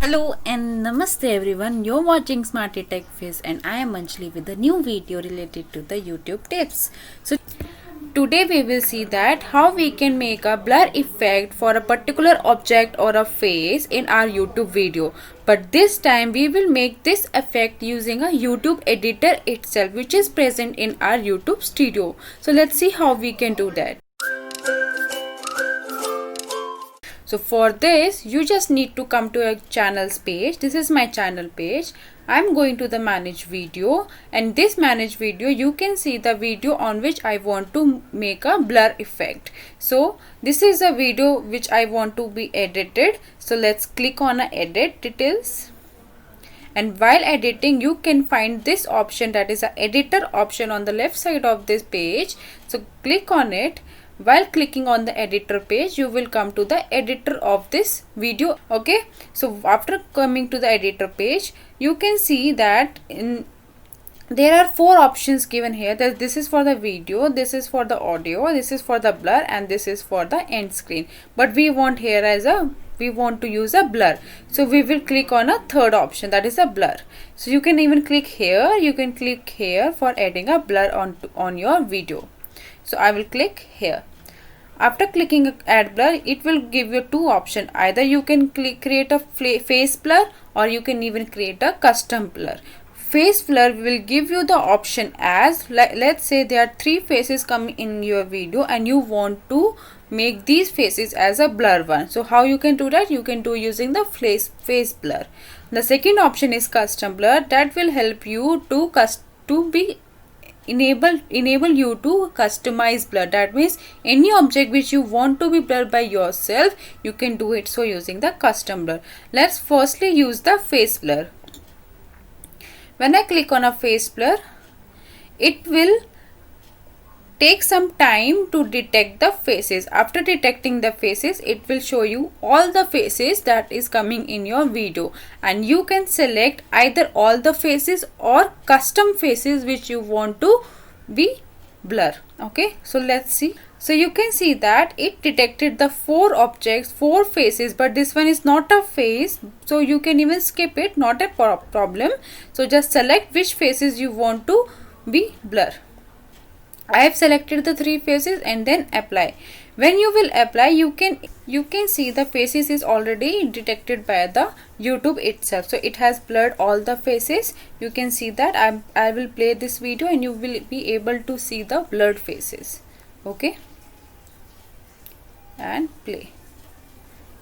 Hello and namaste everyone. You're watching Smarty Tech Fizz and I am Anjali with a new video related to the YouTube tips. So today we will see that how we can make a blur effect for a particular object or a face in our YouTube video. But this time we will make this effect using a YouTube editor itself, which is present in our YouTube studio. So let's see how we can do that. So for this you just need to come to a channel's page. This is my channel page. I'm going to the manage video, and this manage video you can see the video on which I want to make a blur effect. So this is a video which I want to be edited. So let's click on a edit details. And while editing you can find this option, that is a editor option on the left side of this page. So click on it. While clicking on the editor page you will come to the editor of this video. Okay, so after coming to the editor page you can see that there are four options given here. That this is for the video, this is for the audio, this is for the blur, and this is for the end screen. But we want to use a blur, so we will click on a third option, that is a blur. So you can even click here, you can click here for adding a blur on your video. So I will click here. After clicking add blur, it will give you two options. Either you can create a face blur, or you can even create a custom blur. Face blur will give you the option as, let's say there are three faces coming in your video and you want to make these faces as a blur one. So how you can do that? You can do using the face blur. The second option is custom blur. That will help you to enable you to customize blur. That means any object which you want to be blurred by yourself, you can do it so using the custom blur. Let's firstly use the face blur. When I click on a face blur, it will take some time to detect the faces. After detecting the faces, it will show you all the faces that is coming in your video, and you can select either all the faces or custom faces which you want to be blur. Okay, so let's see. So you can see that it detected the four faces, but this one is not a face, so you can even skip it, not a problem. So just select which faces you want to be blur. I have selected the three faces and then apply. When you will apply, you can see the faces is already detected by the YouTube itself. So it has blurred all the faces. You can see that. I will play this video and you will be able to see the blurred faces. Okay, and play.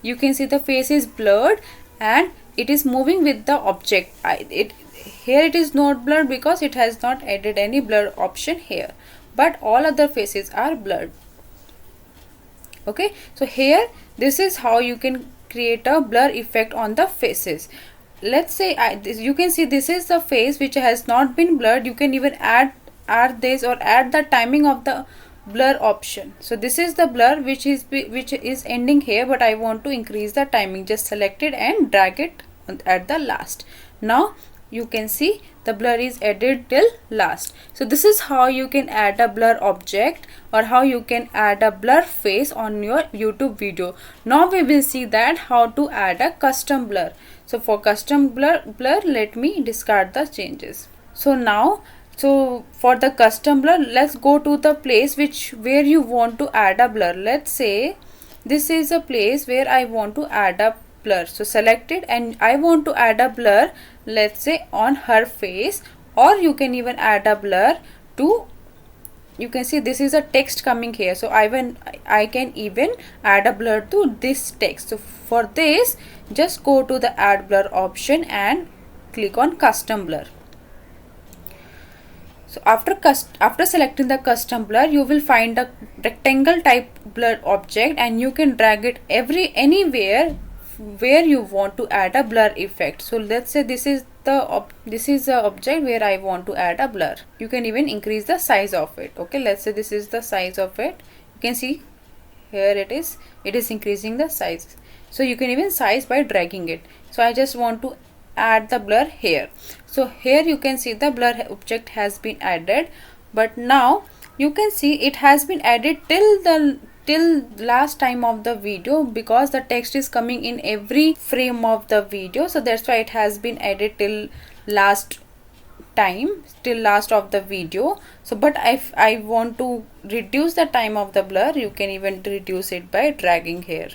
You can see the face is blurred and it is moving with the object. Here it is not blurred because it has not added any blur option here, but all other faces are blurred. Okay, so here this is how you can create a blur effect on the faces. Let's say you can see this is the face which has not been blurred. You can even add this or add the timing of the blur option. So this is the blur which is ending here, but I want to increase the timing. Just select it and drag it at the last. Now you can see the blur is added till last. So this is how you can add a blur object, or how you can add a blur face on your YouTube video. Now we will see that how to add a custom blur. So for custom blur let me discard the changes. So for the custom blur, let's go to the place where you want to add a blur. Let's say this is a place where I want to add a blur. So select it, and I want to add a blur, let's say on her face, or you can even add a blur to, you can see this is a text coming here. So I can even add a blur to this text. So for this, just go to the add blur option and click on custom blur. So after selecting the custom blur, you will find a rectangle type blur object, and you can drag it anywhere where you want to add a blur effect. So let's say this is the object where I want to add a blur. You can even increase the size of it. Okay, let's say this is the size of it. You can see here it is increasing the size. So you can even size by dragging it. So I just want to add the blur here. So here you can see the blur object has been added, but now you can see it has been added till till last time of the video, because the text is coming in every frame of the video, so that's why it has been added till last time, till last of the video. So but if I want to reduce the time of the blur, you can even reduce it by dragging here.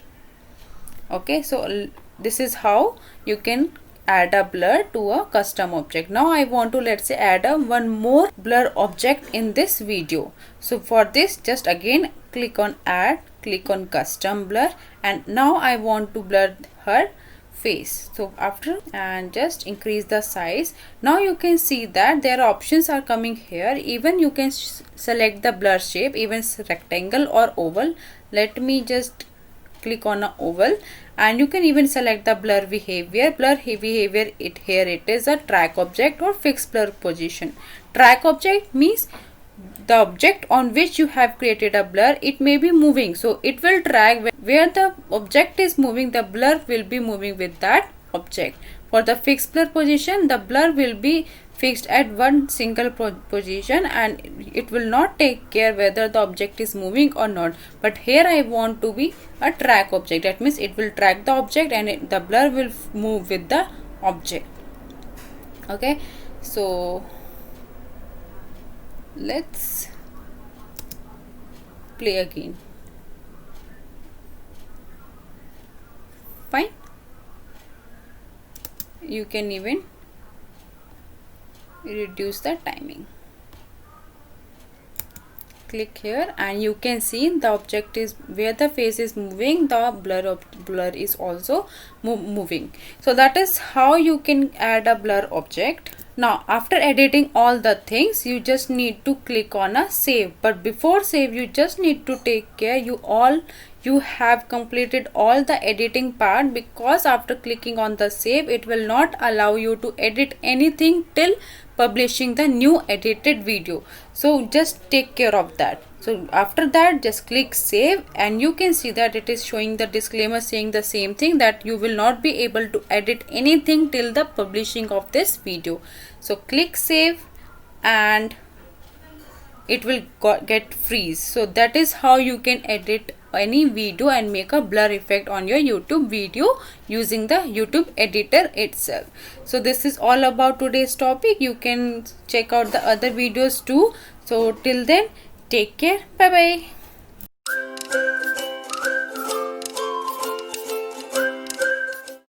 Okay, so this is how you can add a blur to a custom object. Now I want to, let's say, add a one more blur object in this video. So for this, just again click on add, click on custom blur, and now I want to blur her face. So after, and just increase the size. Now you can see that there are options are coming here. Even you can select the blur shape, even rectangle or oval. Let me just click on a oval, and you can even select the blur behavior. Blur behavior, here it is a track object or fixed blur position. Track object means the object on which you have created a blur, it may be moving, so it will track where the object is moving, the blur will be moving with that object. For the fixed blur position, the blur will be fixed at one single position and it will not take care whether the object is moving or not. But here I want to be a track object, that means it will track the object and the blur will move with the object. Okay, so let's play again. Fine, you can even reduce the timing. Click here and you can see the object is where the face is moving, the blur is also moving. So that is how you can add a blur object. Now after editing all the things, you just need to click on a save. But before save, you just need to take care you have completed all the editing part, because after clicking on the save, it will not allow you to edit anything till publishing the new edited video. So just take care of that. So after that, just click save and you can see that it is showing the disclaimer saying the same thing, that you will not be able to edit anything till the publishing of this video. So click save and it will get freeze. So that is how you can edit any video and make a blur effect on your YouTube video using the YouTube editor itself. So this is all about today's topic. You can check out the other videos too. So till then, take care. Bye bye.